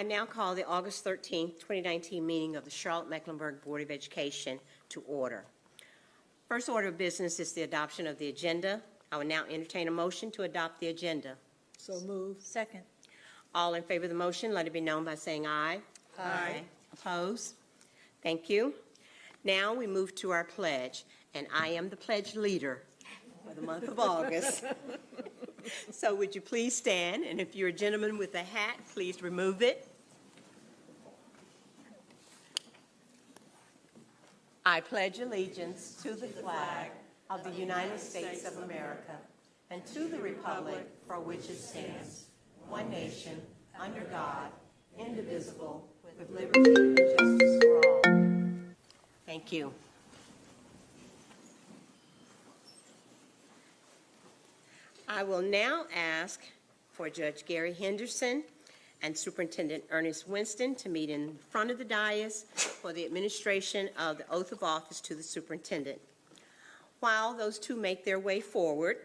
I now call the August 13th, 2019 meeting of the Charlotte-Mecklenburg Board of Education to order. First order of business is the adoption of the agenda. I will now entertain a motion to adopt the agenda. So moved. Second. All in favor of the motion, let it be known by saying aye. Aye. Opposed? Thank you. Now we move to our pledge, and I am the pledge leader for the month of August. So would you please stand, and if you're a gentleman with a hat, please remove it. I pledge allegiance to the flag of the United States of America and to the republic for which it stands, one nation, under God, indivisible, with liberty and justice for all. Thank you. I will now ask for Judge Gary Henderson and Superintendent Ernest Winston to meet in front of the dais for the administration of the oath of office to the superintendent. While those two make their way forward,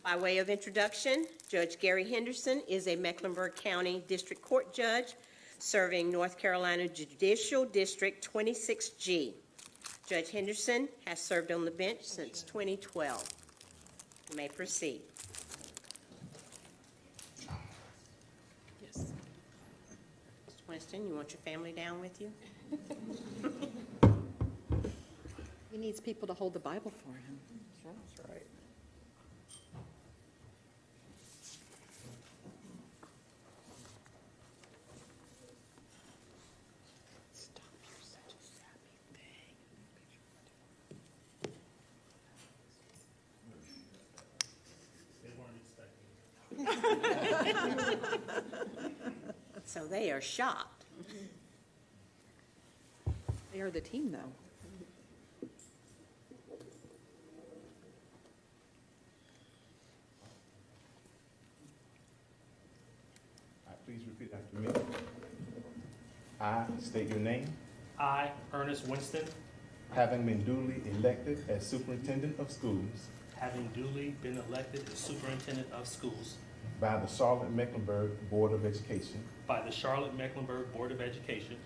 by way of introduction, Judge Gary Henderson is a Mecklenburg County District Court judge serving North Carolina Judicial District 26G. Judge Henderson has served on the bench since 2012. You may proceed. Yes. Mr. Winston, you want your family down with you? He needs people to hold the Bible for him. That's right. Stop, you're such a sappy thing. So they are shocked. They are the team, though. Please repeat after me. I state your name, I, Ernest Winston, having been duly elected as superintendent of schools having duly been elected as superintendent of schools by the Charlotte-Mecklenburg Board of Education, by the Charlotte-Mecklenburg Board of Education,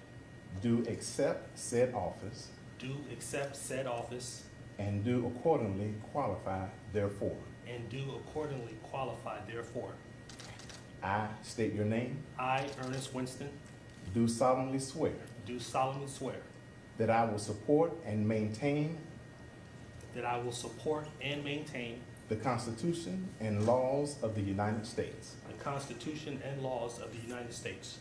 do accept said office do accept said office and do accordingly qualify therefore. and do accordingly qualify therefore. I state your name, I, Ernest Winston, do solemnly swear do solemnly swear that I will support and maintain that I will support and maintain the Constitution and laws of the United States the Constitution and laws of the United States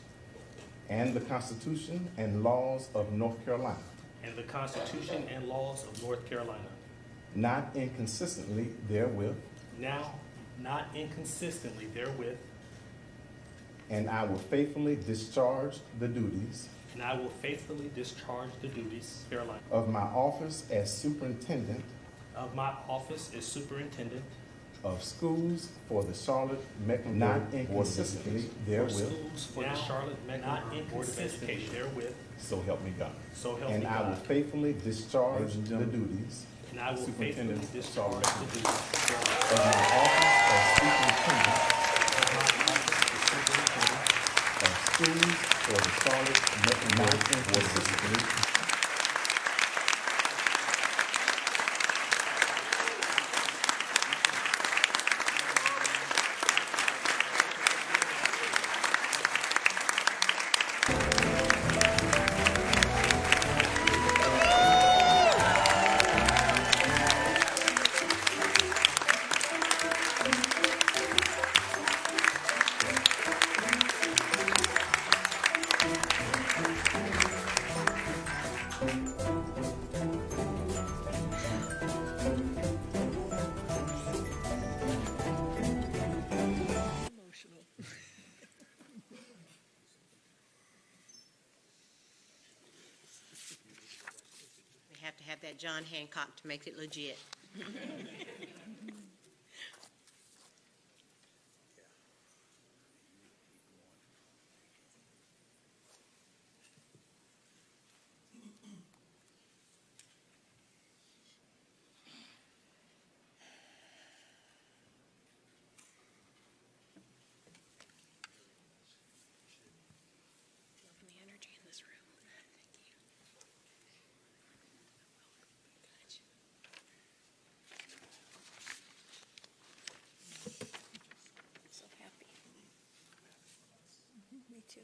and the Constitution and laws of North Carolina, and the Constitution and laws of North Carolina, not inconsistently therewith, now not inconsistently therewith, and I will faithfully discharge the duties and I will faithfully discharge the duties Carolina, of my office as superintendent of my office as superintendent of schools for the Charlotte-Mecklenburg not Board of inconsistently for therewith, schools for the Charlotte-Mecklenburg Board of Education therewith, so help me God. so help me And I will God. faithfully discharge the duties And I will faithfully Superintendent discharge the duties of my office as superintendent of schools for the Charlotte-Mecklenburg Board of Education. Emotional. We have to have that John Hancock to make it legit. She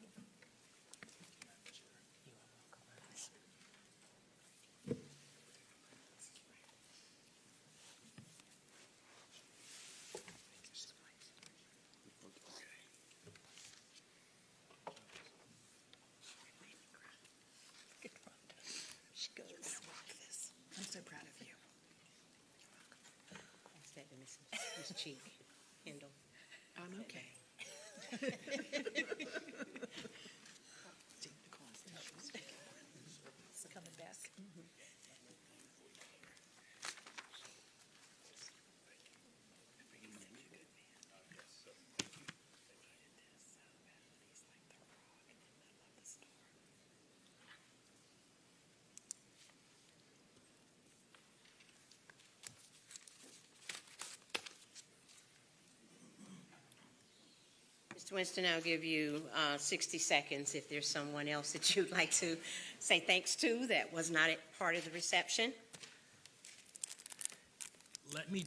goes. I'm so proud of you. Instead of Miss Cheek, Kendall. I'm okay. It's coming back. Mr. Winston, I'll give you 60 seconds if there's someone else that you'd like to say thanks to that was not a part of the reception. Let me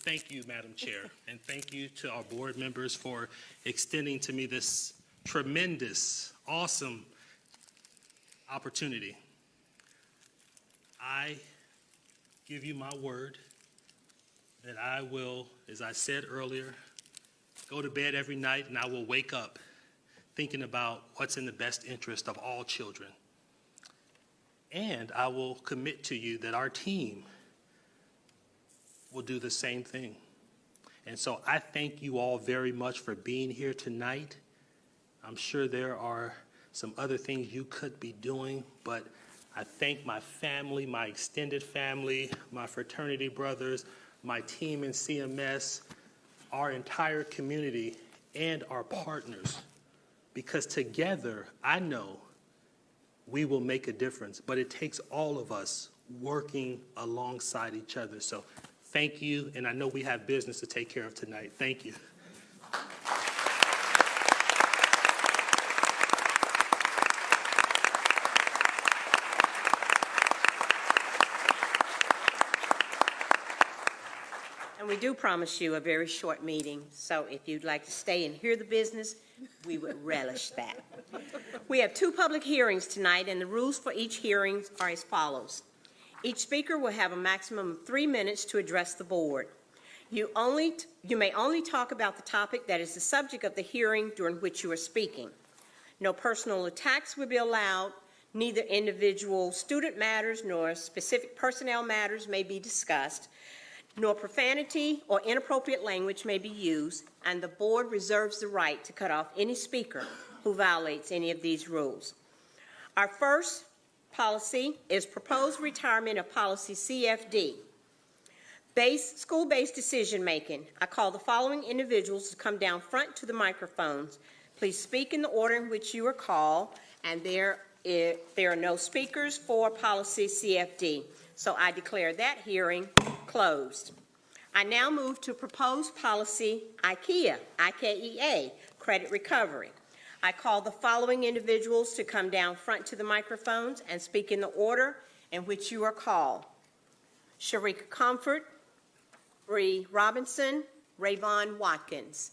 thank you, Madam Chair, and thank you to our board members for extending to me this tremendous, awesome opportunity. I give you my word that I will, as I said earlier, go to bed every night and I will wake up thinking about what's in the best interest of all children. And I will commit to you that our team will do the same thing. And so I thank you all very much for being here tonight. I'm sure there are some other things you could be doing, but I thank my family, my extended family, my fraternity brothers, my team in CMS, our entire community, and our partners, because together, I know we will make a difference, but it takes all of us working alongside each other. So thank you, and I know we have business to take care of tonight. Thank you. And we do promise you a very short meeting, so if you'd like to stay and hear the business, we would relish that. We have 2 public hearings tonight, and the rules for each hearing are as follows. Each speaker will have a maximum of 3 minutes to address the board. You may only talk about the topic that is the subject of the hearing during which you are speaking. No personal attacks will be allowed. Neither individual student matters nor specific personnel matters may be discussed, nor profanity or inappropriate language may be used, and the board reserves the right to cut off any speaker who violates any of these rules. Our first policy is proposed retirement of policy CFD, school-based decision-making. I call the following individuals to come down front to the microphones. Please speak in the order in which you are called, and there are no speakers for policy CFD. So I declare that hearing closed. I now move to proposed policy IKEA, I-K-E-A, credit recovery. I call the following individuals to come down front to the microphones and speak in the order in which you are called. Sharika Comfort, Bree Robinson, Rayvon Watkins.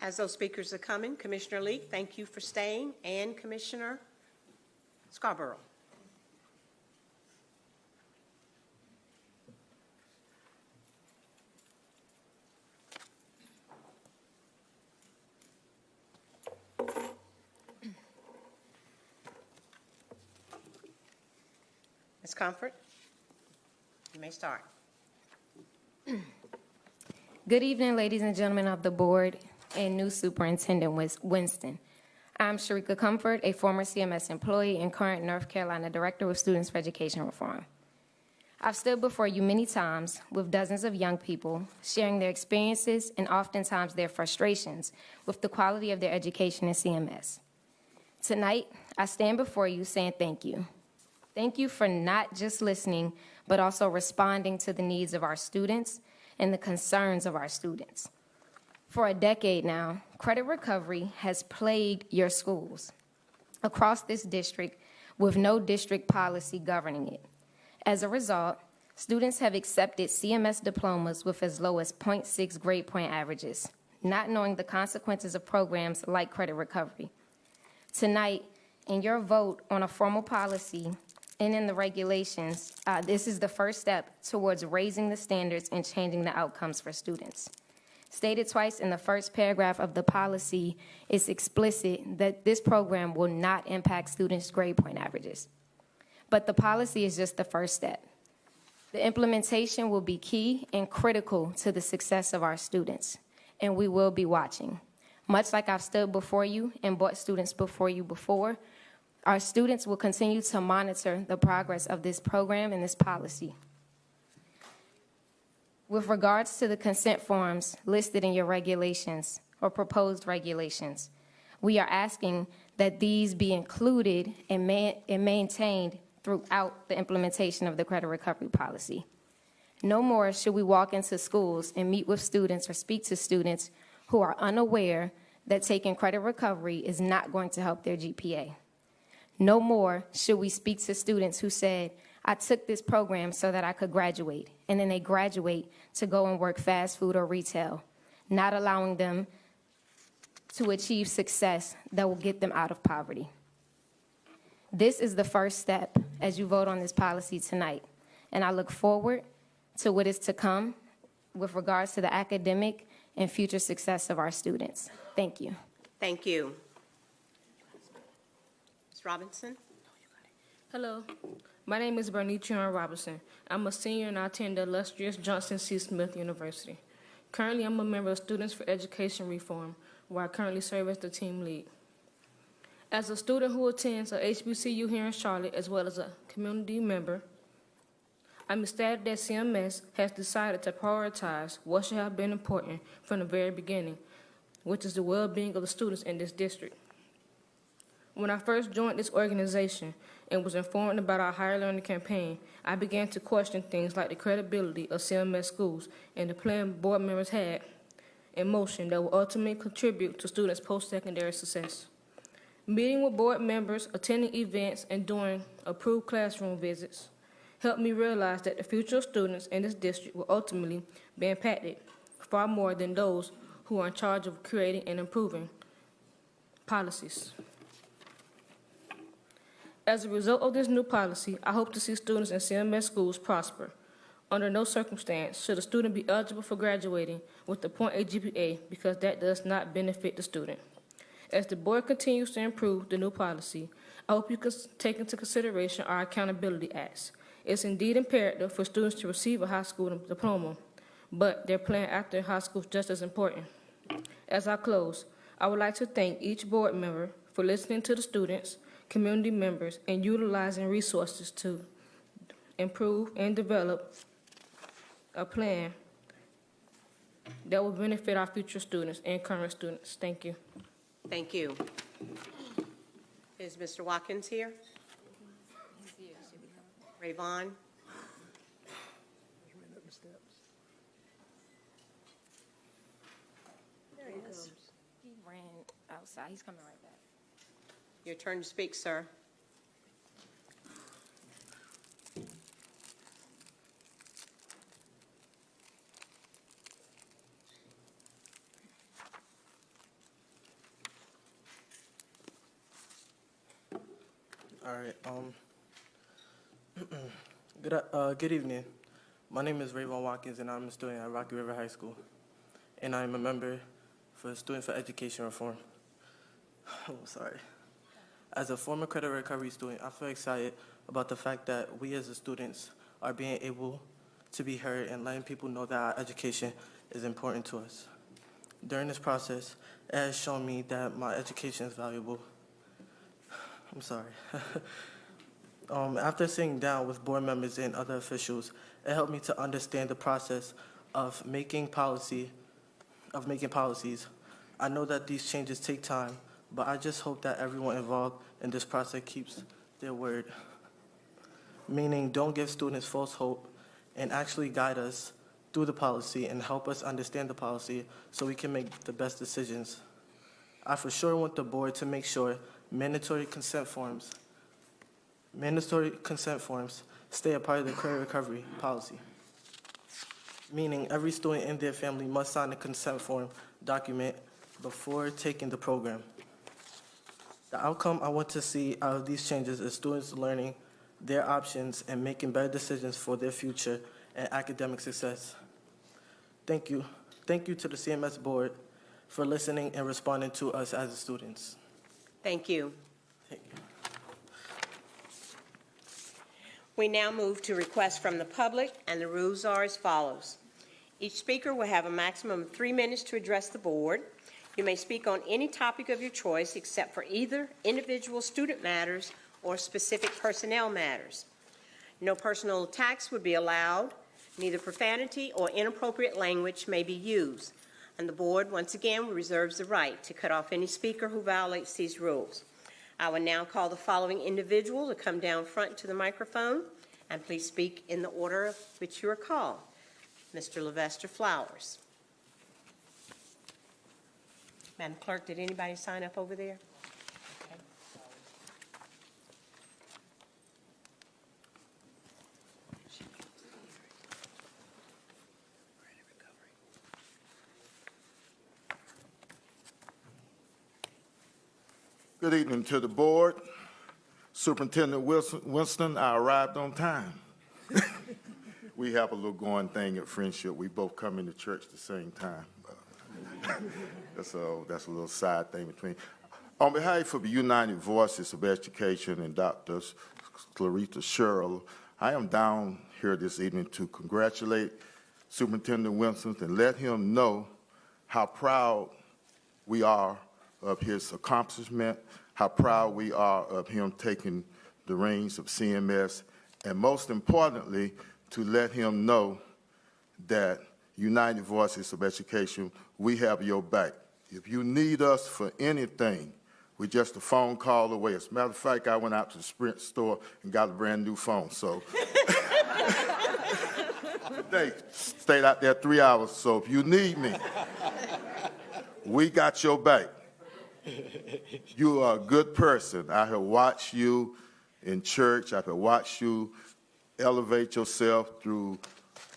As those speakers are coming, Commissioner Leek, thank you for staying, and Commissioner Scarborough. Ms. Comfort, you may start. Good evening, ladies and gentlemen of the board and new Superintendent Winston. I'm Sharika Comfort, a former CMS employee and current North Carolina Director with Students for Education Reform. I've stood before you many times with dozens of young people sharing their experiences and oftentimes their frustrations with the quality of their education in CMS. Tonight, I stand before you saying thank you. Thank you for not just listening, but also responding to the needs of our students and the concerns of our students. For a decade now, credit recovery has plagued your schools. Across this district, with no district policy governing it. As a result, students have accepted CMS diplomas with as low as 0.6 grade point averages, not knowing the consequences of programs like credit recovery. Tonight, in your vote on a formal policy and in the regulations, this is the first step towards raising the standards and changing the outcomes for students. Stated twice in the first paragraph of the policy, it's explicit that this program will not impact students' grade point averages. But the policy is just the first step. The implementation will be key and critical to the success of our students, and we will be watching. Much like I've stood before you and brought students before you before, our students will continue to monitor the progress of this program and this policy. With regards to the consent forms listed in your regulations or proposed regulations, we are asking that these be included and maintained throughout the implementation of the credit recovery policy. No more should we walk into schools and meet with students or speak to students who are unaware that taking credit recovery is not going to help their GPA. No more should we speak to students who said, I took this program so that I could graduate, and then they graduate to go and work fast food or retail, not allowing them to achieve success that will get them out of poverty. This is the first step as you vote on this policy tonight, and I look forward to what is to come with regards to the academic and future success of our students. Thank you. Thank you. Ms. Robinson? Hello, my name is Bernitrian Robinson. I'm a senior and I attend the illustrious Johnson C. Smith University. Currently, I'm a member of Students for Education Reform, where I currently serve as the team lead. As a student who attends a HBCU here in Charlotte, as well as a community member, I'm ecstatic that CMS has decided to prioritize what should have been important from the very beginning, which is the well-being of the students in this district. When I first joined this organization and was informed about our Higher Learning campaign, I began to question things like the credibility of CMS schools and the plan board members had in motion that will ultimately contribute to students' post-secondary success. Meeting with board members, attending events, and doing approved classroom visits helped me realize that the future of students in this district will ultimately be impacted far more than those who are in charge of creating and improving policies. As a result of this new policy, I hope to see students in CMS schools prosper. Under no circumstance should a student be eligible for graduating with a 0.8 GPA because that does not benefit the student. As the board continues to improve the new policy, I hope you can take into consideration our accountability acts. It's indeed imperative for students to receive a high school diploma, but their plan after high school is just as important. As I close, I would like to thank each board member for listening to the students, community members, and utilizing resources to improve and develop a plan that will benefit our future students and current students. Thank you. Thank you. Is Mr. Watkins here? Rayvon? There he is. He ran outside. He's coming right back. Your turn to speak, sir. All right. Good evening. My name is Rayvon Watkins, and I'm a student at Rocky River High School, and I'm a member for Students for Education Reform. Oh, sorry. As a former credit recovery student, I feel excited about the fact that we as the students are being able to be heard and letting people know that our education is important to us. During this process, it has shown me that my education is valuable. I'm sorry. After sitting down with board members and other officials, it helped me to understand the process of making policies. I know that these changes take time, but I just hope that everyone involved in this process keeps their word. Meaning, don't give students false hope and actually guide us through the policy and help us understand the policy so we can make the best decisions. I for sure want the board to make sure mandatory consent forms Mandatory consent forms stay a part of the credit recovery policy, meaning every student and their family must sign a consent form document before taking the program. The outcome I want to see out of these changes is students learning their options and making better decisions for their future and academic success. Thank you. Thank you to the CMS board for listening and responding to us as students. Thank you. Thank you. We now move to requests from the public, and the rules are as follows. Each speaker will have a maximum of 3 minutes to address the board. You may speak on any topic of your choice except for either individual student matters or specific personnel matters. No personal attacks would be allowed. Neither profanity or inappropriate language may be used. And the board, once again, reserves the right to cut off any speaker who violates these rules. I will now call the following individual to come down front to the microphone, and please speak in the order of which you are called. Mr. Levester Flowers. Madam Clerk, did anybody sign up over there? Okay. Good evening to the board. Superintendent Winston, I arrived on time. We have a little going thing at Friendship. We both come into church at the same time. That's a little side thing between. On behalf of the United Voices of Education and Dr. Clarita Sherrill, I am down here this evening to congratulate Superintendent Winston and let him know how proud we are of his accomplishment, how proud we are of him taking the reins of CMS, and most importantly, to let him know that United Voices of Education, we have your back. If you need us for anything, we're just a phone call away. As a matter of fact, I went out to the Sprint store and got a brand new phone. So today, stayed out there 3 hours. So if you need me, we got your back. You are a good person. I have watched you in church. I have watched you elevate yourself through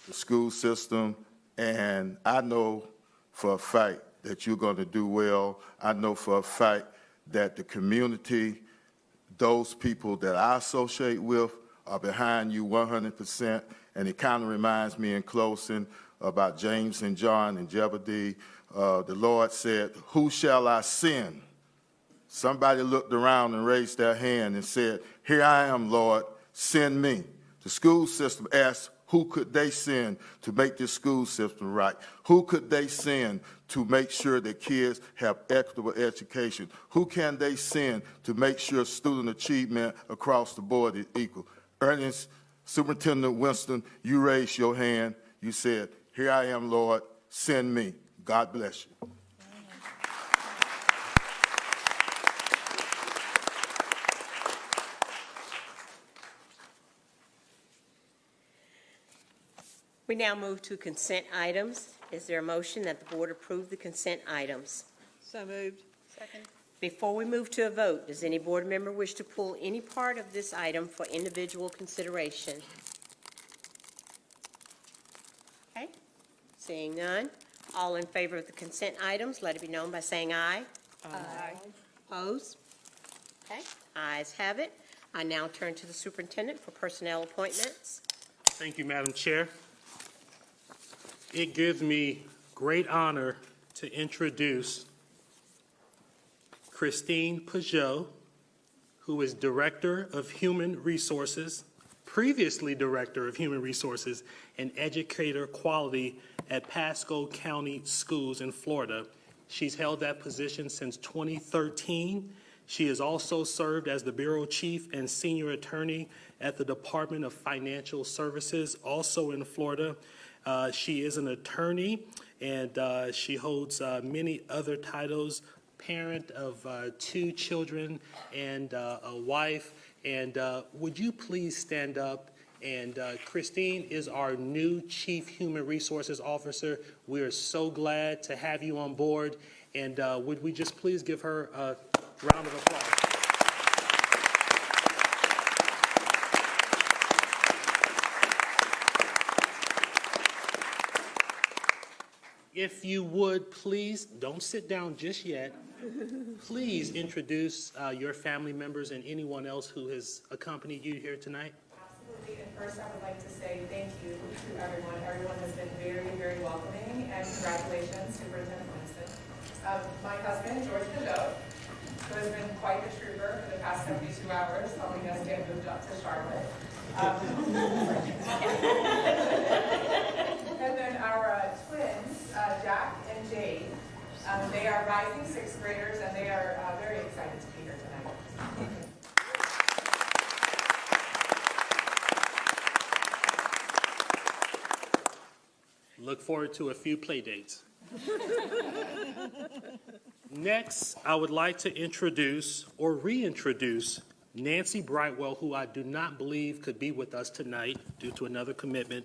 the school system, and I know for a fact that you're going to do well. I know for a fact that the community, those people that I associate with, are behind you 100%, and it kind of reminds me in closing about James and John and Zebedee. The Lord said, "Who shall I send?" Somebody looked around and raised their hand and said, "Here I am, Lord, send me." The school system asked, who could they send to make this school system right? Who could they send to make sure that kids have equitable education? Who can they send to make sure student achievement across the board is equal? Ernest, Superintendent Winston, you raised your hand. You said, "Here I am, Lord, send me." God bless you. We now move to consent items. Is there a motion that the board approve the consent items? So moved. Second. Before we move to a vote, does any board member wish to pull any part of this item for individual consideration? Okay, seeing none. All in favor of the consent items, let it be known by saying aye. Aye. Opposed? Okay, ayes have it. I now turn to the superintendent for personnel appointments. Thank you, Madam Chair. It gives me great honor to introduce Christine Pajot, who is Director of Human Resources, previously Director of Human Resources and Educator Quality at Pasco County Schools in Florida. She's held that position since 2013. She has also served as the Bureau Chief and Senior Attorney at the Department of Financial Services, also in Florida. She is an attorney, and she holds many other titles, parent of 2 children and a wife. And would you please stand up? And Christine is our new Chief Human Resources Officer. We are so glad to have you on board. And would we just please give her a round of applause? If you would, please, don't sit down just yet. Please introduce your family members and anyone else who has accompanied you here tonight. Absolutely. And first, I would like to say thank you to everyone. Everyone has been very, very welcoming, and congratulations, Superintendent Winston. My husband, George Nadeau, who has been quite a trooper for the past 72 hours, helping us get moved up to Charlotte. And then our twins, Jack and Jade. They are rising sixth graders, and they are very excited to be here tonight. Look forward to a few play dates. Next, I would like to introduce or reintroduce Nancy Brightwell, who I do not believe could be with us tonight due to another commitment.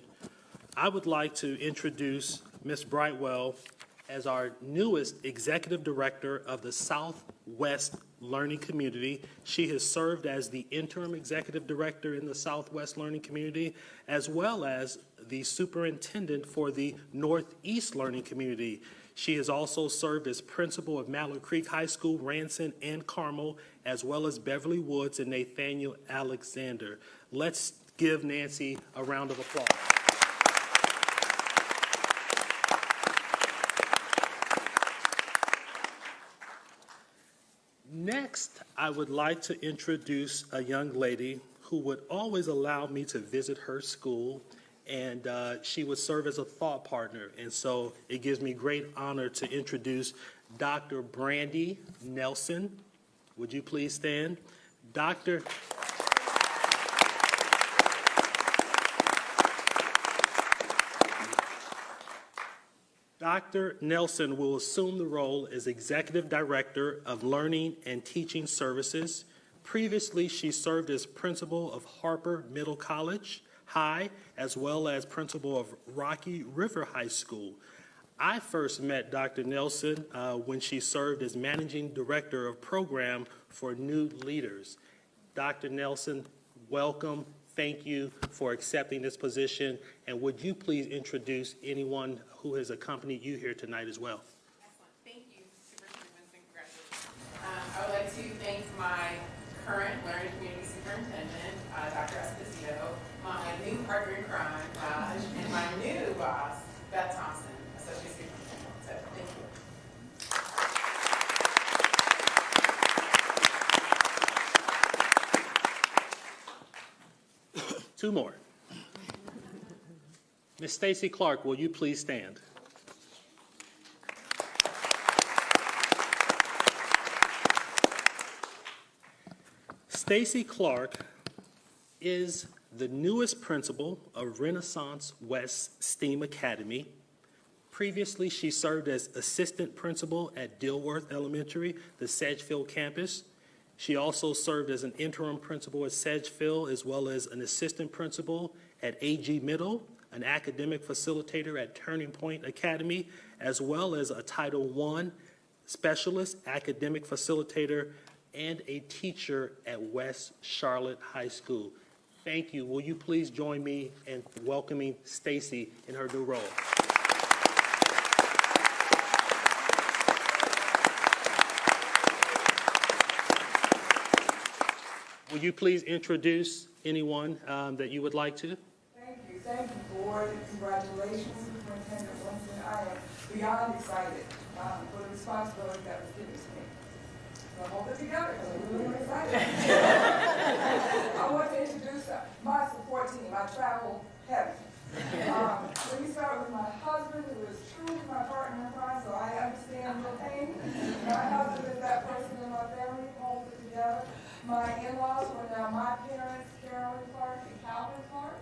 I would like to introduce Ms. Brightwell as our newest Executive Director of the Southwest Learning Community. She has served as the Interim Executive Director in the Southwest Learning Community, as well as the Superintendent for the Northeast Learning Community. She has also served as Principal of Mallard Creek High School, Ranson, and Carmel, as well as Beverly Woods and Nathaniel Alexander. Let's give Nancy a round of applause. Next, I would like to introduce a young lady who would always allow me to visit her school, and she would serve as a thought partner. And so it gives me great honor to introduce Dr. Brandy Nelson. Would you please stand? Dr. Nelson will assume the role as Executive Director of Learning and Teaching Services. Previously, she served as Principal of Harper Middle College High, as well as Principal of Rocky River High School. I first met Dr. Nelson when she served as Managing Director of Program for New Leaders. Dr. Nelson, welcome. Thank you for accepting this position. And would you please introduce anyone who has accompanied you here tonight as well? Excellent. Thank you, Superintendent Winston. Congratulations. I would like to thank my current Learning Community Superintendent, Dr. Esposito, my new partner in crime, Raj, and my new boss, Beth Thompson, Associate Superintendent. So, thank you. Two more. Ms. Stacy Clark, will you please stand? Stacy Clark is the newest principal of Renaissance West STEAM Academy. Previously, she served as assistant principal at Dilworth Elementary, the Sedgefield campus. She also served as an interim principal at Sedgefield, as well as an assistant principal at AG Middle, an academic facilitator at Turning Point Academy, as well as a Title I specialist academic facilitator and a teacher at West Charlotte High School. Thank you. Will you please join me in welcoming Stacy in her new role? Will you please introduce anyone that you would like to? Thank you, Board. Congratulations, Superintendent Winston. I am beyond excited for the responsibility that was given to me. So hold it together, because I'm really excited. I want to introduce my support team. I travel heavy. Let me start with my husband, who is truly my partner in crime, so I understand your pain. My husband is that person in my family who holds it together. My in-laws, who are now my parents, Carolyn Clark and Calvin Clark.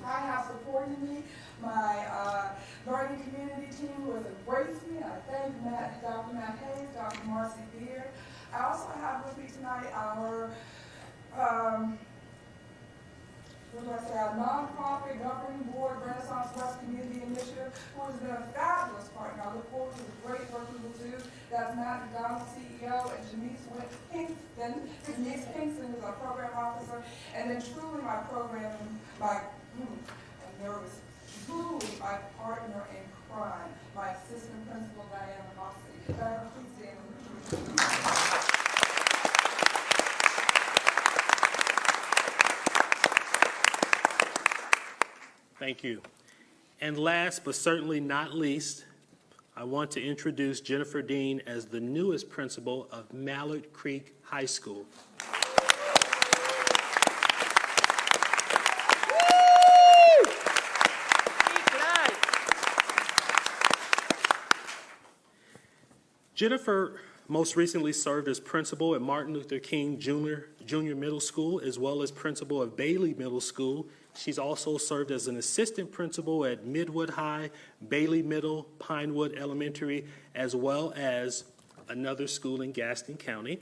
I have supported me, my learning community team who has embraced me. I thank Dr. Matt Hayes, Dr. Marcy Beard. I also have with me tonight our, our nonprofit governing board, Renaissance West Community Initiative, who has been a fabulous partner. I look forward to the great work we will do. That's Matt McDonald, CEO, and Janice Kingston, who's our program officer, and then truly my program, I'm nervous, truly my partner in crime, my assistant principal, Diana Mossy. Diana, please stand with me. Thank you. And last but certainly not least, I want to introduce Jennifer Dean as the newest principal of Mallard Creek High School. Jennifer most recently served as principal at Martin Luther King Junior Middle School, as well as principal of Bailey Middle School. She's also served as an assistant principal at Midwood High, Bailey Middle, Pinewood Elementary, as well as another school in Gaston County.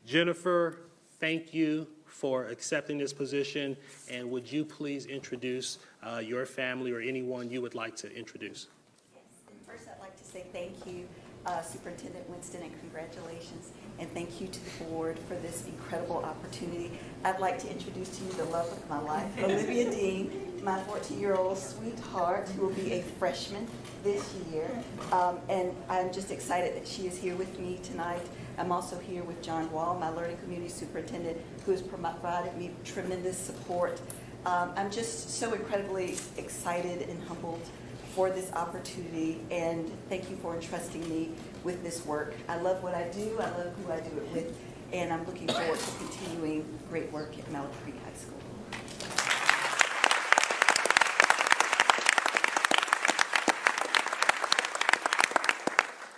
Jennifer, thank you for accepting this position, and would you please introduce your family or anyone you would like to introduce? First, I'd like to say thank you, Superintendent Winston, and congratulations. And thank you to the board for this incredible opportunity. I'd like to introduce to you the love of my life, Olivia Dean, my 14-year-old sweetheart who will be a freshman this year. And I'm just excited that she is here with me tonight. I'm also here with John Wall, my learning community superintendent, who has provided me tremendous support. I'm just so incredibly excited and humbled for this opportunity, and thank you for entrusting me with this work. I love what I do, I love who I do it with, and I'm looking forward to continuing great work at Mallard Creek High School.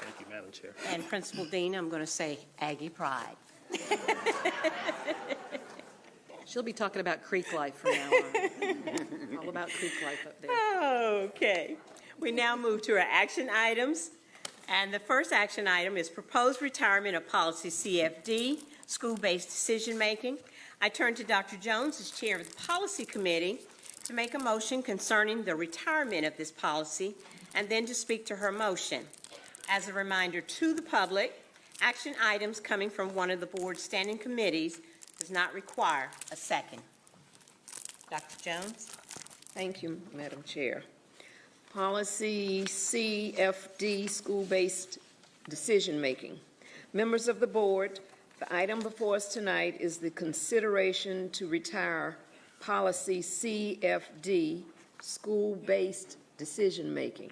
Thank you, Madam Chair. And Principal Dean, I'm going to say Aggie pride. She'll be talking about Creek life from now on. All about Creek life up there. Okay. We now move to our action items. And the first action item is proposed retirement of policy CFD, school-based decision-making. I turn to Dr. Jones as chair of the policy committee to make a motion concerning the retirement of this policy and then to speak to her motion. As a reminder to the public, action items coming from one of the board's standing committees does not require a second. Dr. Jones? Thank you, Madam Chair. Policy CFD, school-based decision-making. Members of the board, the item before us tonight is the consideration to retire policy CFD, school-based decision-making.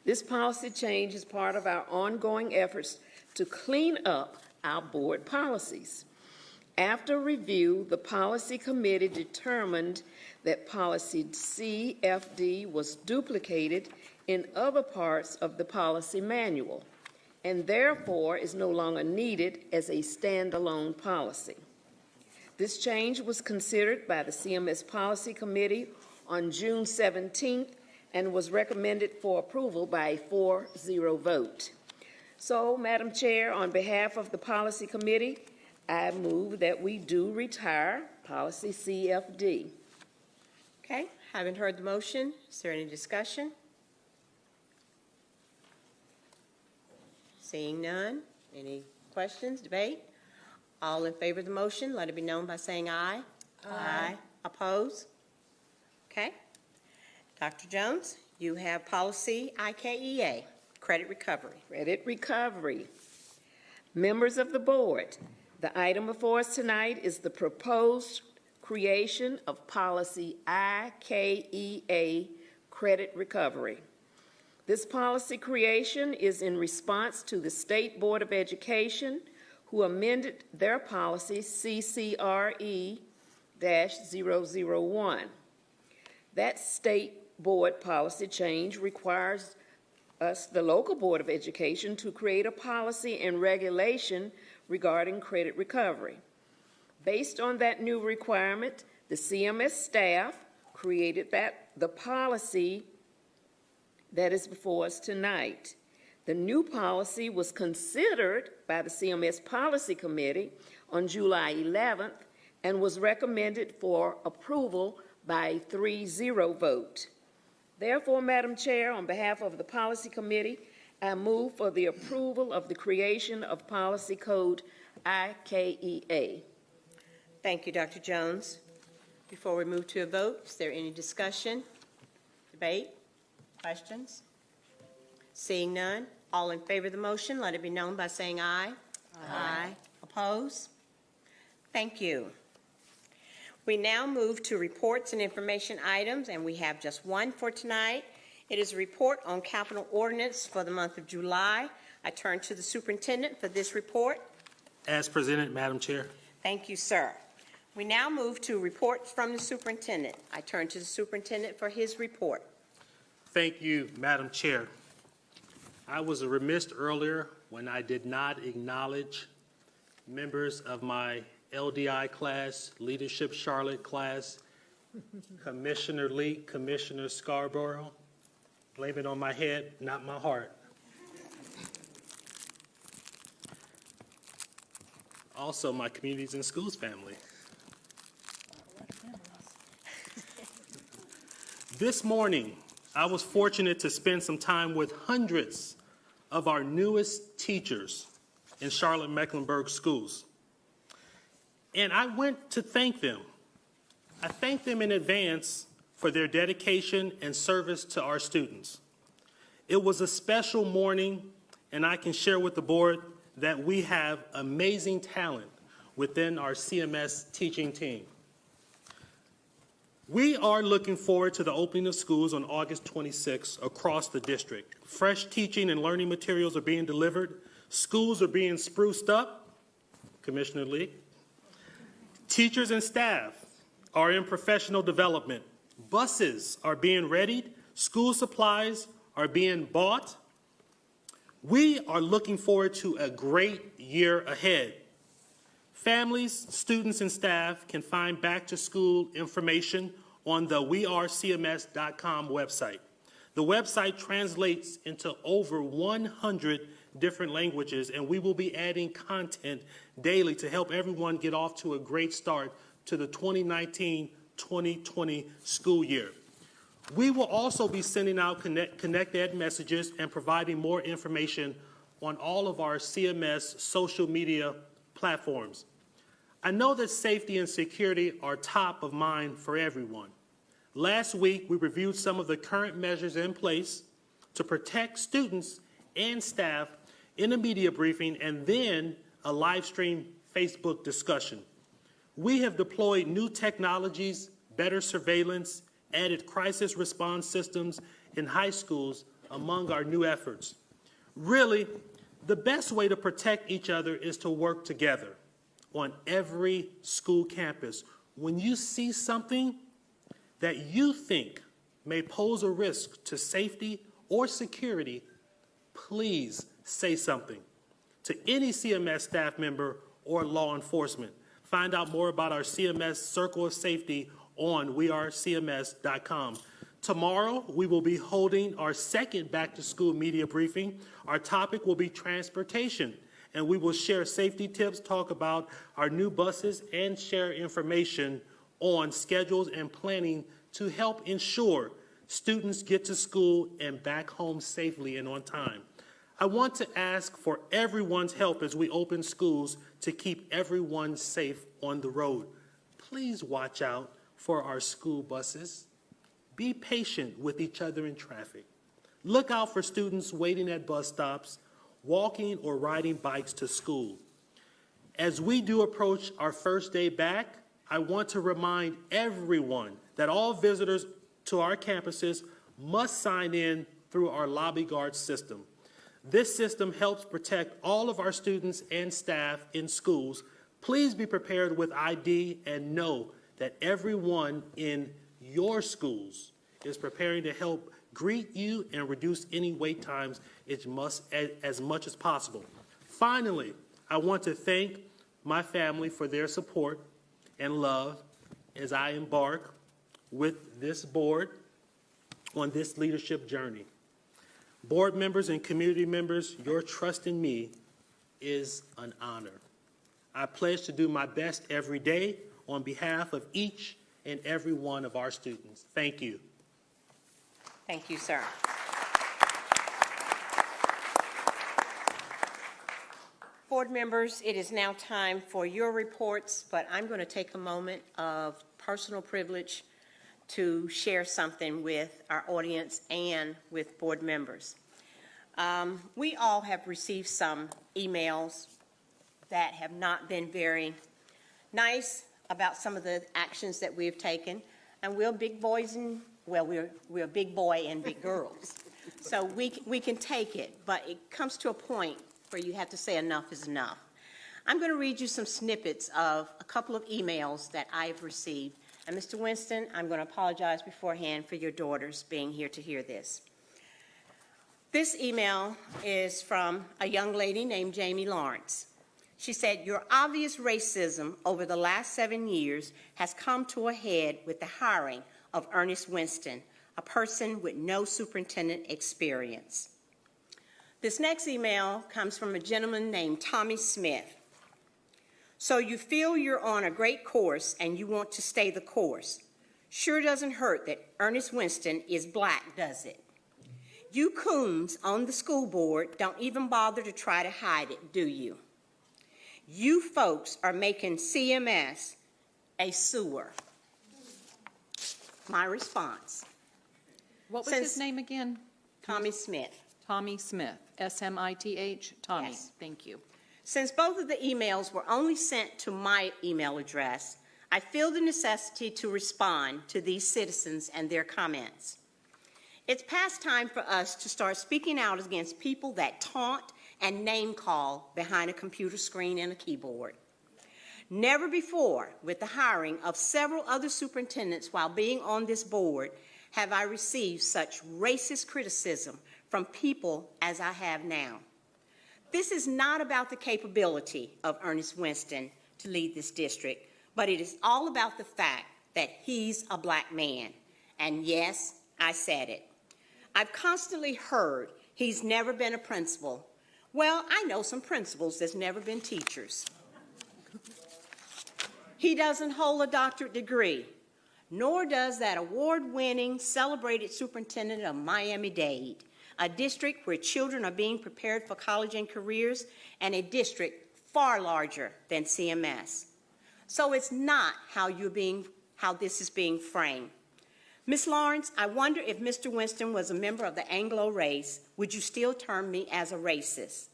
This policy change is part of our ongoing efforts to clean up our board policies. After review, the policy committee determined that policy CFD was duplicated in other parts of the policy manual and therefore is no longer needed as a standalone policy. This change was considered by the CMS Policy Committee on June 17th and was recommended for approval by a 4-0 vote. So, Madam Chair, on behalf of the Policy Committee, I move that we do retire policy CFD. Okay, haven't heard the motion. Is there any discussion? Seeing none. Any questions, debate? All in favor of the motion, let it be known by saying aye. Aye. Oppose? Okay. Dr. Jones, you have policy IKEA, credit recovery. Credit recovery. Members of the board, the item before us tonight is the proposed creation of policy IKEA, credit recovery. This policy creation is in response to the State Board of Education, who amended their policy CCRE-001. That State Board policy change requires us, the local Board of Education, to create a policy and regulation regarding credit recovery. Based on that new requirement, the CMS staff created the policy that is before us tonight. The new policy was considered by the CMS Policy Committee on July 11th and was recommended for approval by a 3-0 vote. Therefore, Madam Chair, on behalf of the Policy Committee, I move for the approval of the creation of Policy Code IKEA. Thank you, Dr. Jones. Before we move to a vote, is there any discussion, debate, questions? Seeing none, all in favor of the motion, let it be known by saying aye. Aye. Oppose? Thank you. We now move to reports and information items, and we have just one for tonight. It is a report on capital ordinance for the month of July. I turn to the superintendent for this report. As presented, Madam Chair. Thank you, sir. We now move to reports from the superintendent. I turn to the superintendent for his report. Thank you, Madam Chair. I was remiss earlier when I did not acknowledge members of my LDI class, Leadership Charlotte class, Commissioner Lee, Commissioner Scarborough. Blame it on my head, not my heart. Also, my Communities and Schools family. This morning, I was fortunate to spend some time with hundreds of our newest teachers in Charlotte-Mecklenburg schools. And I went to thank them. I thanked them in advance for their dedication and service to our students. It was a special morning, and I can share with the board that we have amazing talent within our CMS teaching team. We are looking forward to the opening of schools on August 26th across the district. Fresh teaching and learning materials are being delivered. Schools are being spruced up. Commissioner Lee. Teachers and staff are in professional development. Buses are being readied. School supplies are being bought. We are looking forward to a great year ahead. Families, students, and staff can find back-to-school information on the wearecms.com website. The website translates into over 100 different languages, and we will be adding content daily to help everyone get off to a great start to the 2019-2020 school year. We will also be sending out Connect Ed messages and providing more information on all of our CMS social media platforms. I know that safety and security are top of mind for everyone. Last week, we reviewed some of the current measures in place to protect students and staff in a media briefing and then a live stream Facebook discussion. We have deployed new technologies, better surveillance, added crisis response systems in high schools among our new efforts. Really, the best way to protect each other is to work together on every school campus. When you see something that you think may pose a risk to safety or security, please say something to any CMS staff member or law enforcement. Find out more about our CMS Circle of Safety on wearecms.com. Tomorrow, we will be holding our second back-to-school media briefing. Our topic will be transportation, and we will share safety tips, talk about our new buses, and share information on schedules and planning to help ensure students get to school and back home safely and on time. I want to ask for everyone's help as we open schools to keep everyone safe on the road. Please watch out for our school buses. Be patient with each other in traffic. Look out for students waiting at bus stops, walking or riding bikes to school. As we do approach our first day back, I want to remind everyone that all visitors to our campuses must sign in through our lobby guard system. This system helps protect all of our students and staff in schools. Please be prepared with ID and know that everyone in your schools is preparing to help greet you and reduce any wait times as much as possible. Finally, I want to thank my family for their support and love as I embark with this board on this leadership journey. Board members and community members, your trust in me is an honor. I pledge to do my best every day on behalf of each and every one of our students. Thank you. Thank you, sir. Board members, it is now time for your reports, but I'm going to take a moment of personal privilege to share something with our audience and with board members. We all have received some emails that have not been very nice about some of the actions that we have taken. And we're big boys and, well, we're a big boy and big girls. So we can take it, but it comes to a point where you have to say enough is enough. I'm going to read you some snippets of a couple of emails that I've received. And Mr. Winston, I'm going to apologize beforehand for your daughters being here to hear this. This email is from a young lady named Jamie Lawrence. She said, "Your obvious racism over the last 7 years has come to a head with the hiring of Ernest Winston, a person with no superintendent experience." This next email comes from a gentleman named Tommy Smith. "So you feel you're on a great course and you want to stay the course. Sure doesn't hurt that Ernest Winston is black, does it? You coons on the school board don't even bother to try to hide it, do you? You folks are making CMS a sewer." My response. What was his name again? Tommy Smith. Tommy Smith, S-M-I-T-H? Tommy, Yes. thank you. "Since both of the emails were only sent to my email address, I feel the necessity to respond to these citizens and their comments. It's past time for us to start speaking out against people that taunt and name-call behind a computer screen and a keyboard. Never before, with the hiring of several other superintendents while being on this board, have I received such racist criticism from people as I have now. This is not about the capability of Ernest Winston to lead this district, but it is all about the fact that he's a black man. And yes, I said it. I've constantly heard he's never been a principal. Well, I know some principals that's never been teachers. He doesn't hold a doctorate degree, nor does that award-winning, celebrated superintendent of Miami-Dade, a district where children are being prepared for college and careers, and a district far larger than CMS. So it's not how this is being framed. Ms. Lawrence, I wonder if Mr. Winston was a member of the Anglo race, would you still term me as a racist?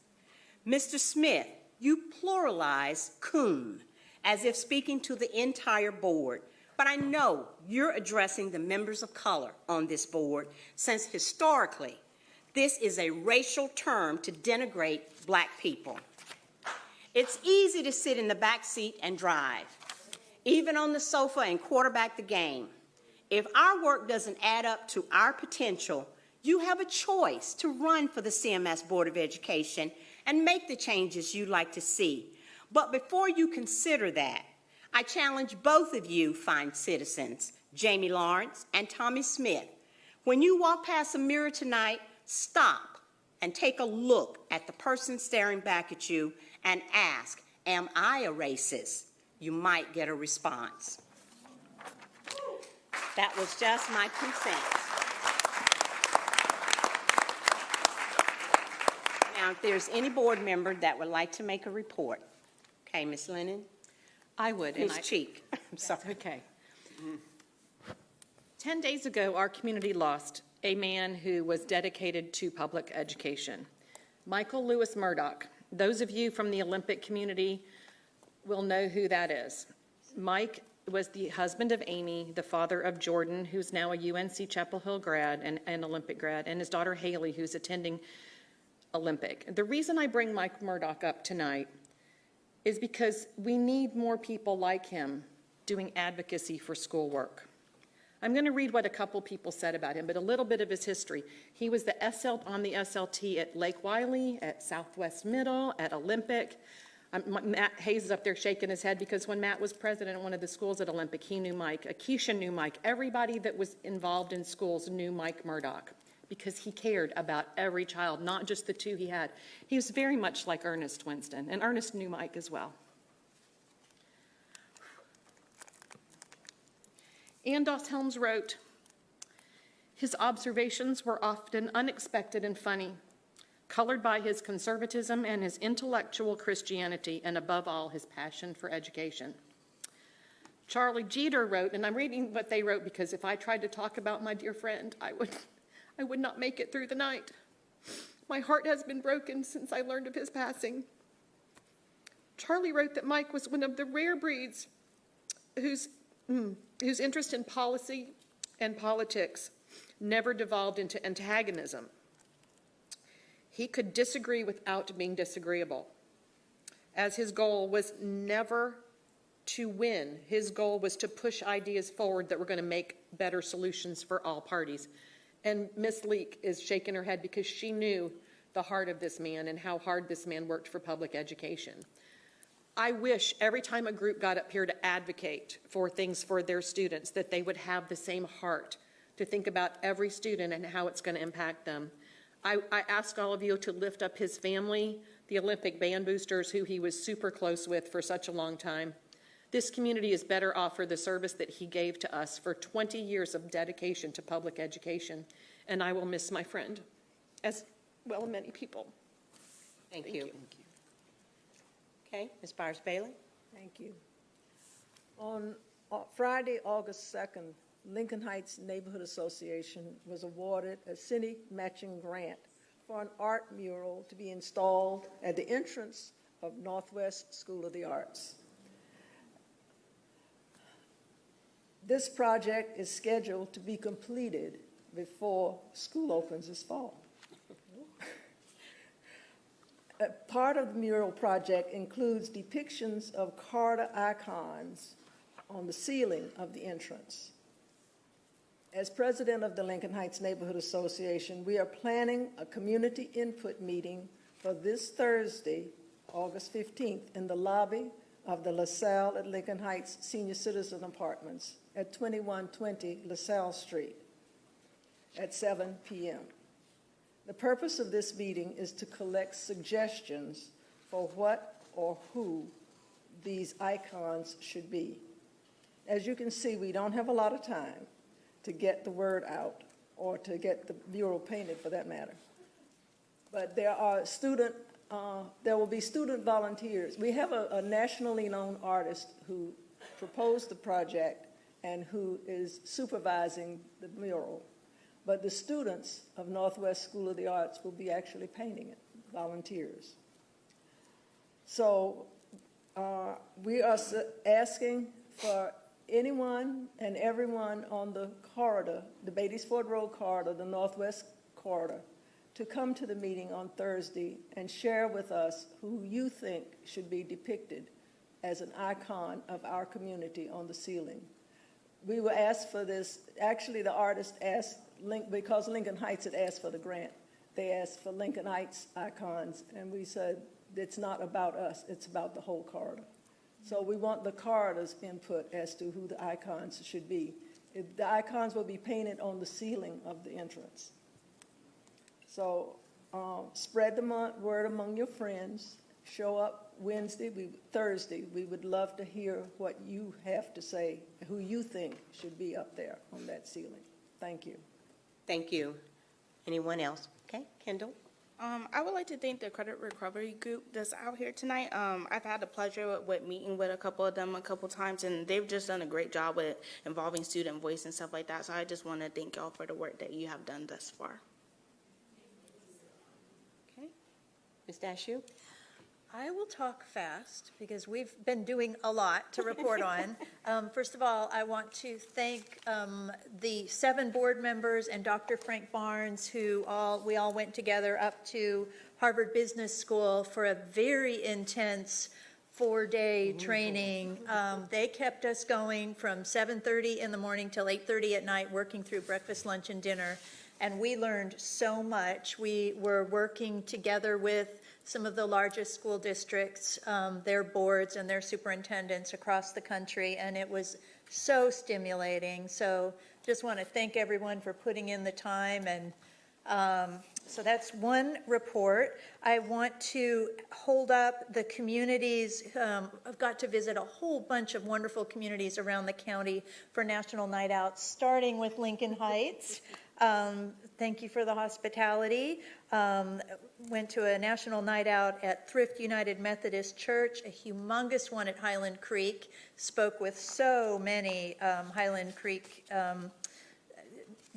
Mr. Smith, you pluralize coon, as if speaking to the entire board. But I know you're addressing the members of color on this board, since historically, this is a racial term to denigrate black people. It's easy to sit in the back seat and drive, even on the sofa and quarterback the game. If our work doesn't add up to our potential, you have a choice to run for the CMS Board of Education and make the changes you'd like to see. But before you consider that, I challenge both of you fine citizens, Jamie Lawrence and Tommy Smith. When you walk past a mirror tonight, stop and take a look at the person staring back at you and ask, am I a racist? You might get a response. That was just my 2 cents. Now, if there's any board member that would like to make a report. Okay, Ms. Lennon? I would. Ms. Cheek, I'm sorry. Okay. 10 days ago, our community lost a man who was dedicated to public education. Michael Lewis Murdoch. Those of you from the Olympic community will know who that is. Mike was the husband of Amy, the father of Jordan, who's now a UNC Chapel Hill grad and an Olympic grad, and his daughter Haley, who's attending Olympic. The reason I bring Mike Murdoch up tonight is because we need more people like him doing advocacy for schoolwork. I'm going to read what a couple people said about him, but a little bit of his history. He was on the SLT at Lake Wiley, at Southwest Middle, at Olympic. Matt Hayes is up there shaking his head because when Matt was president at one of the schools at Olympic, he knew Mike. Akeisha knew Mike. Everybody that was involved in schools knew Mike Murdoch because he cared about every child, not just the 2 he had. He was very much like Ernest Winston, and Ernest knew Mike as well. Andos Helms wrote, his observations were often unexpected and funny, colored by his conservatism and his intellectual Christianity, and above all, his passion for education. Charlie Jeter wrote, and I'm reading what they wrote because if I tried to talk about my dear friend, I would not make it through the night. My heart has been broken since I learned of his passing. Charlie wrote that Mike was one of the rare breeds whose interest in policy and politics never devolved into antagonism. He could disagree without being disagreeable, as his goal was never to win. His goal was to push ideas forward that were going to make better solutions for all parties. And Ms. Leek is shaking her head because she knew the heart of this man and how hard this man worked for public education. I wish every time a group got up here to advocate for things for their students that they would have the same heart to think about every student and how it's going to impact them. I ask all of you to lift up his family, the Olympic band boosters who he was super close with for such a long time. This community is better off for the service that he gave to us for 20 years of dedication to public education, and I will miss my friend, as well as many people. Thank you. Okay, Ms. Byers-Bailey? Thank you. On Friday, August 2nd, Lincoln Heights Neighborhood Association was awarded a city matching grant for an art mural to be installed at the entrance of Northwest School of the Arts. This project is scheduled to be completed before school opens this fall. Part of the mural project includes depictions of Carter icons on the ceiling of the entrance. As president of the Lincoln Heights Neighborhood Association, we are planning a community input meeting for this Thursday, August 15th, in the lobby of the LaSalle at Lincoln Heights Senior Citizen Apartments at 2120 LaSalle Street at 7 p.m. The purpose of this meeting is to collect suggestions for what or who these icons should be. As you can see, we don't have a lot of time to get the word out or to get the mural painted for that matter. But there will be student volunteers. We have a nationally known artist who proposed the project and who is supervising the mural. But the students of Northwest School of the Arts will be actually painting it, volunteers. So we are asking for anyone and everyone on the corridor, the Beatties Ford Road corridor, the Northwest corridor, to come to the meeting on Thursday and share with us who you think should be depicted as an icon of our community on the ceiling. We were asked for this, actually the artist asked, because Lincoln Heights had asked for the grant, they asked for Lincoln Heights icons, and we said, it's not about us, it's about the whole corridor. So we want the corridor's input as to who the icons should be. The icons will be painted on the ceiling of the entrance. So spread the word among your friends. Show up Thursday. We would love to hear what you have to say, who you think should be up there on that ceiling. Thank you. Thank you. Anyone else? Okay, Kendall? I would like to thank the credit recovery group that's out here tonight. I've had the pleasure with meeting with a couple of them a couple times, and they've just done a great job with involving student voice and stuff like that. So I just want to thank y'all for the work that you have done thus far. Okay. Ms. Dashiell? I will talk fast because we've been doing a lot to report on. First of all, I want to thank the 7 board members and Dr. Frank Barnes, who we all went together up to Harvard Business School for a very intense 4-day training. They kept us going from 7:30 in the morning till 8:30 at night, working through breakfast, lunch, and dinner. And we learned so much. We were working together with some of the largest school districts, their boards and their superintendents across the country, and it was so stimulating. So just want to thank everyone for putting in the time. And so that's one report. I want to hold up the communities. I've got to visit a whole bunch of wonderful communities around the county for National Night Out, starting with Lincoln Heights. Thank you for the hospitality. Went to a national night out at Thrift United Methodist Church, a humongous one at Highland Creek. Spoke with so many Highland Creek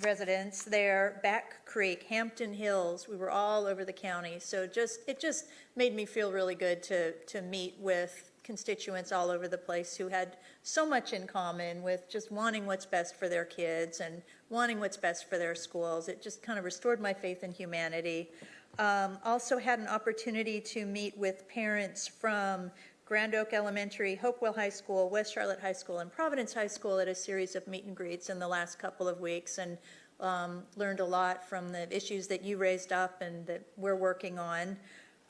residents there, Back Creek, Hampton Hills. We were all over the county. So it just made me feel really good to meet with constituents all over the place who had so much in common with just wanting what's best for their kids and wanting what's best for their schools. It just kind of restored my faith in humanity. Also had an opportunity to meet with parents from Grand Oak Elementary, Hopewell High School, West Charlotte High School, and Providence High School at a series of meet and greets in the last couple of weeks, and learned a lot from the issues that you raised up and that we're working on.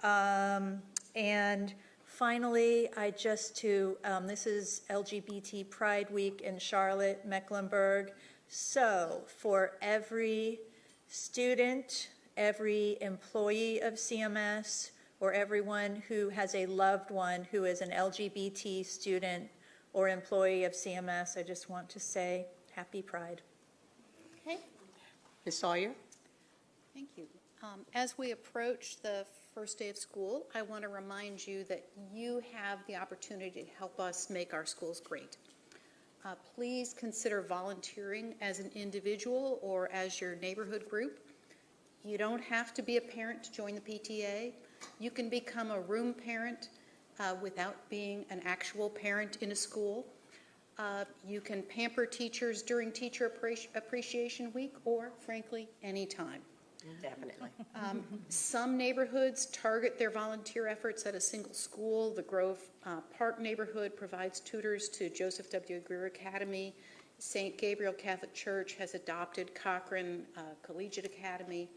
And finally, this is LGBT Pride Week in Charlotte, Mecklenburg. So for every student, every employee of CMS, or everyone who has a loved one who is an LGBT student or employee of CMS, I just want to say happy Pride. Okay. Ms. Sawyer? Thank you. As we approach the first day of school, I want to remind you that you have the opportunity to help us make our schools great. Please consider volunteering as an individual or as your neighborhood group. You don't have to be a parent to join the PTA. You can become a room parent without being an actual parent in a school. You can pamper teachers during Teacher Appreciation Week or, frankly, anytime. Definitely. Some neighborhoods target their volunteer efforts at a single school. The Grove Park neighborhood provides tutors to Joseph W. Greer Academy. St. Gabriel Catholic Church has adopted Cochrane Collegiate Academy.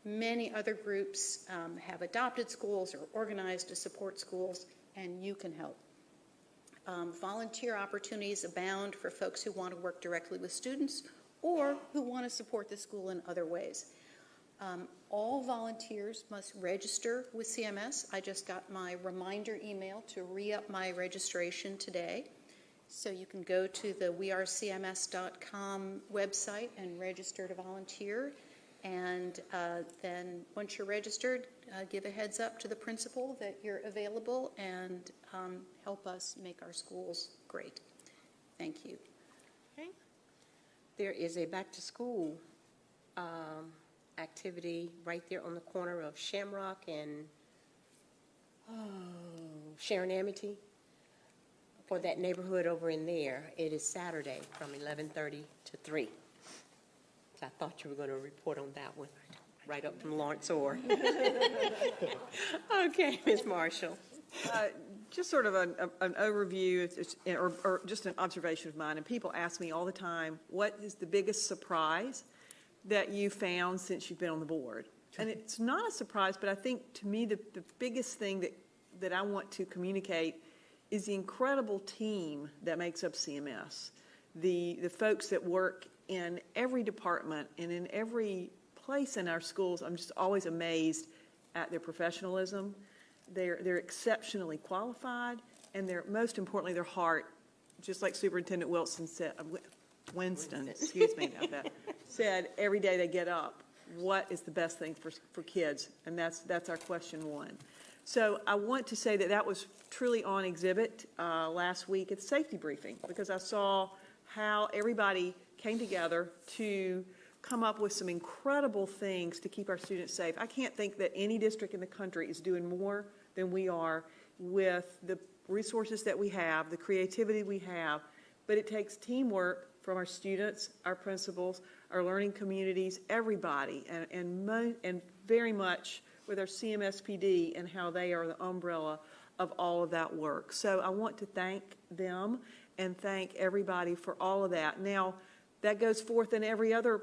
Many other groups have adopted schools or organized to support schools, and you can help. Volunteer opportunities abound for folks who want to work directly with students or who want to support the school in other ways. All volunteers must register with CMS. I just got my reminder email to re-up my registration today. So you can go to the wearecms.com website and register to volunteer. And then once you're registered, give a heads up to the principal that you're available and help us make our schools great. Thank you. Okay. There is a back-to-school activity right there on the corner of Shamrock and Sharon Amity for that neighborhood over in there. It is Saturday from 11:30 to 3. I thought you were going to report on that one, right up from Lawrence Orr. Okay, Ms. Marshall. Just sort of an overview or just an observation of mine. And people ask me all the time, what is the biggest surprise that you found since you've been on the board? And it's not a surprise, but I think to me the biggest thing that I want to communicate is the incredible team that makes up CMS. The folks that work in every department and in every place in our schools, I'm just always amazed at their professionalism. They're exceptionally qualified, and most importantly, their heart, just like Superintendent Winston, excuse me about that, said every day they get up, what is the best thing for kids? And that's our question one. So I want to say that was truly on exhibit last week at the safety briefing, because I saw how everybody came together to come up with some incredible things to keep our students safe. I can't think that any district in the country is doing more than we are with the resources that we have, the creativity we have, but it takes teamwork from our students, our principals, our learning communities, everybody, and very much with our CMSPD and how they are the umbrella of all of that work. So I want to thank them and thank everybody for all of that. Now, that goes forth in every other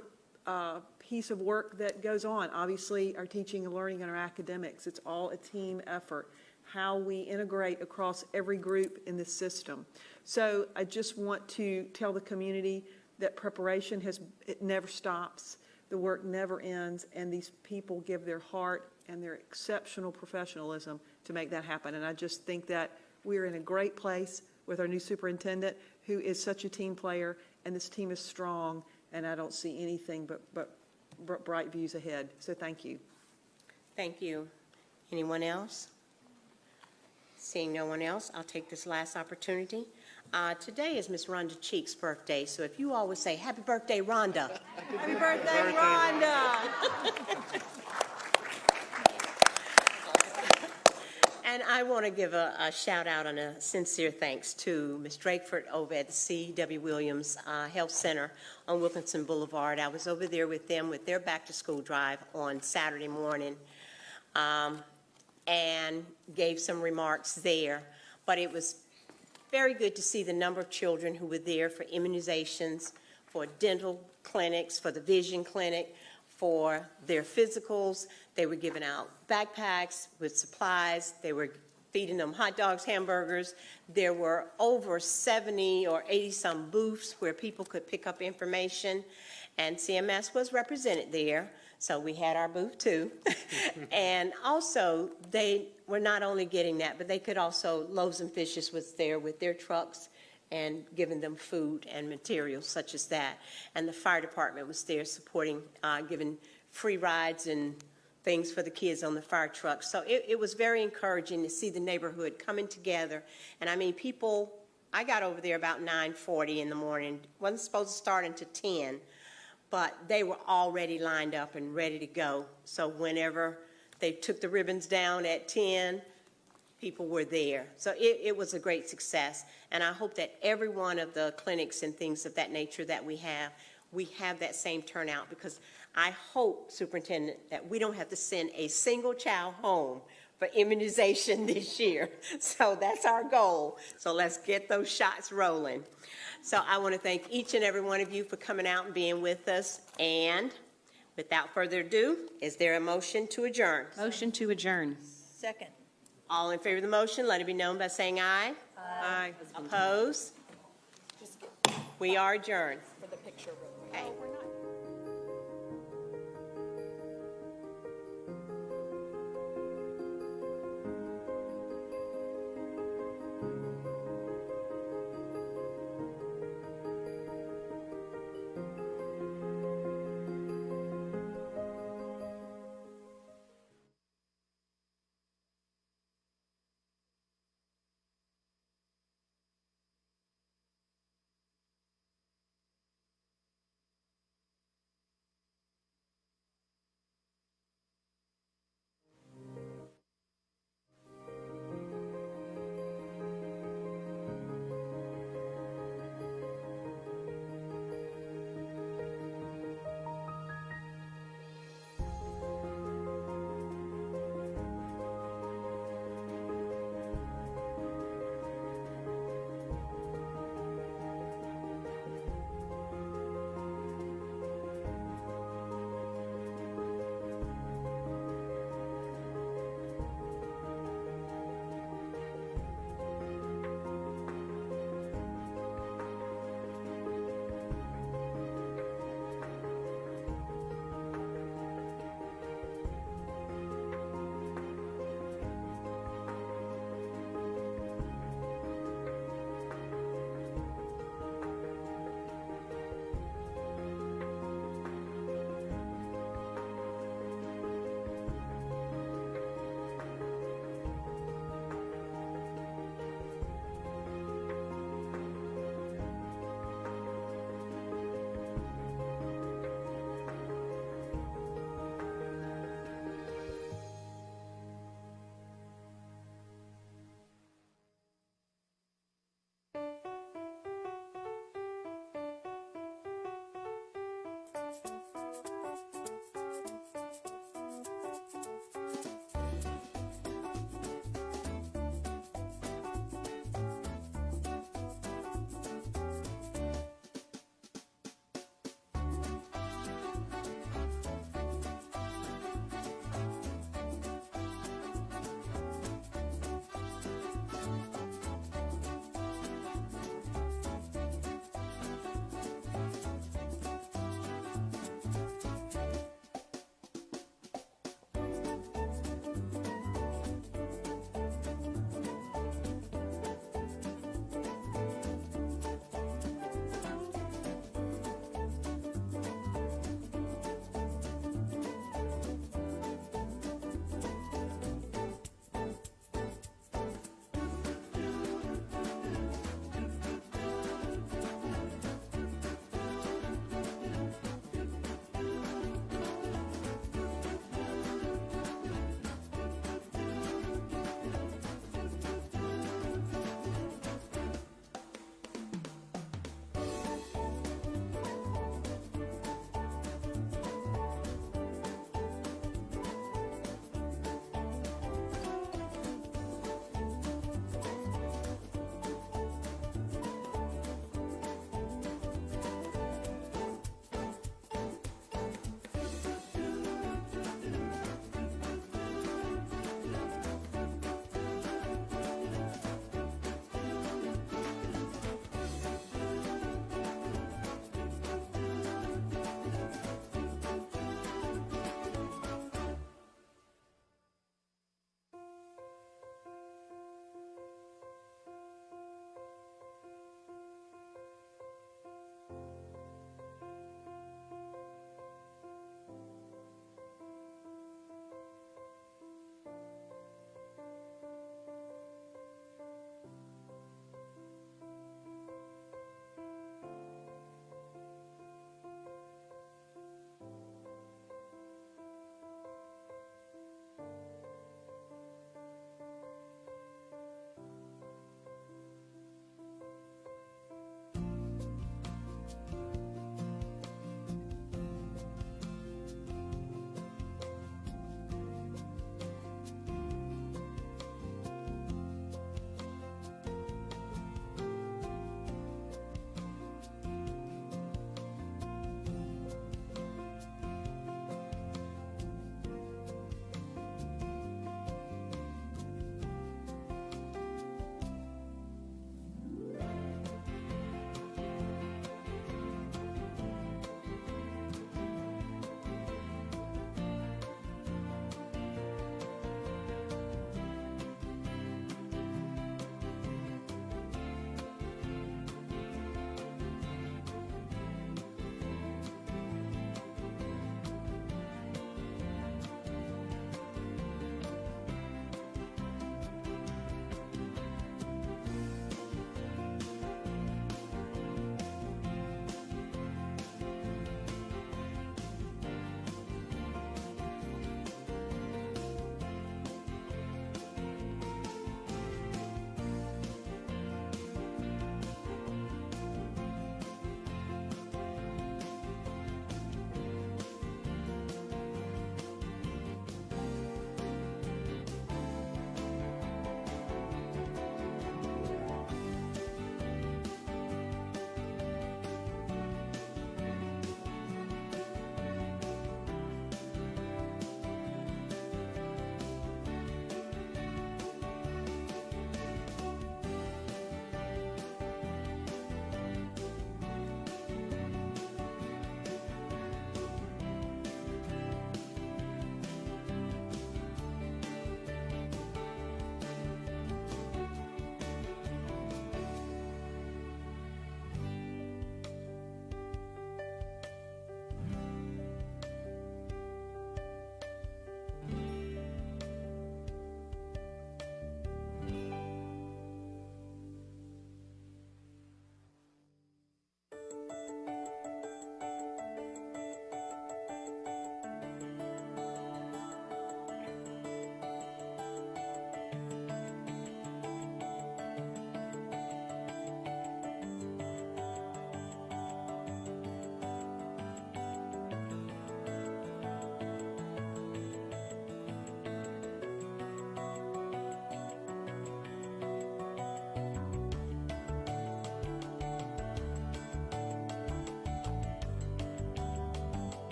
piece of work that goes on. Obviously, our teaching and learning and our academics, it's all a team effort. How we integrate across every group in the system. So I just want to tell the community that preparation it never stops. The work never ends, and these people give their heart and their exceptional professionalism to make that happen. And I just think that we're in a great place with our new superintendent, who is such a team player, and this team is strong, and I don't see anything but bright views ahead. So thank you. Thank you. Anyone else? Seeing no one else, I'll take this last opportunity. Today is Miss Rhonda Cheek's birthday, so if you always say, "Happy birthday, Rhonda." Happy birthday, Rhonda. And I want to give a shout out and a sincere thanks to Ms. Drakeford over at the C.W. Williams Health Center on Wilkinson Boulevard. I was over there with them with their back-to-school drive on Saturday morning and gave some remarks there. But it was very good to see the number of children who were there for immunizations, for dental clinics, for the vision clinic, for their physicals. They were giving out backpacks with supplies. They were feeding them hot dogs, hamburgers. There were over 70 or 80 some booths where people could pick up information, and CMS was represented there. So we had our booth too. And also they were not only getting that, but they could also, Loaves and Fishes was there with their trucks and giving them food and materials such as that. And the fire department was there supporting, giving free rides and things for the kids on the fire truck. So it was very encouraging to see the neighborhood coming together. And I mean, people, I got over there about 9:40 in the morning. Wasn't supposed to start until 10, but they were already lined up and ready to go. So whenever they took the ribbons down at 10, people were there. So it was a great success. And I hope that every one of the clinics and things of that nature that we have that same turnout, because I hope, Superintendent, that we don't have to send a single child home for immunization this year. So that's our goal. So let's get those shots rolling. So I want to thank each and every one of you for coming out and being with us. And without further ado, is there a motion to adjourn? Motion to adjourn. Second. All in favor of the motion, let it be known by saying aye. Aye. Opposed? We are adjourned. For the picture. Okay.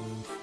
you.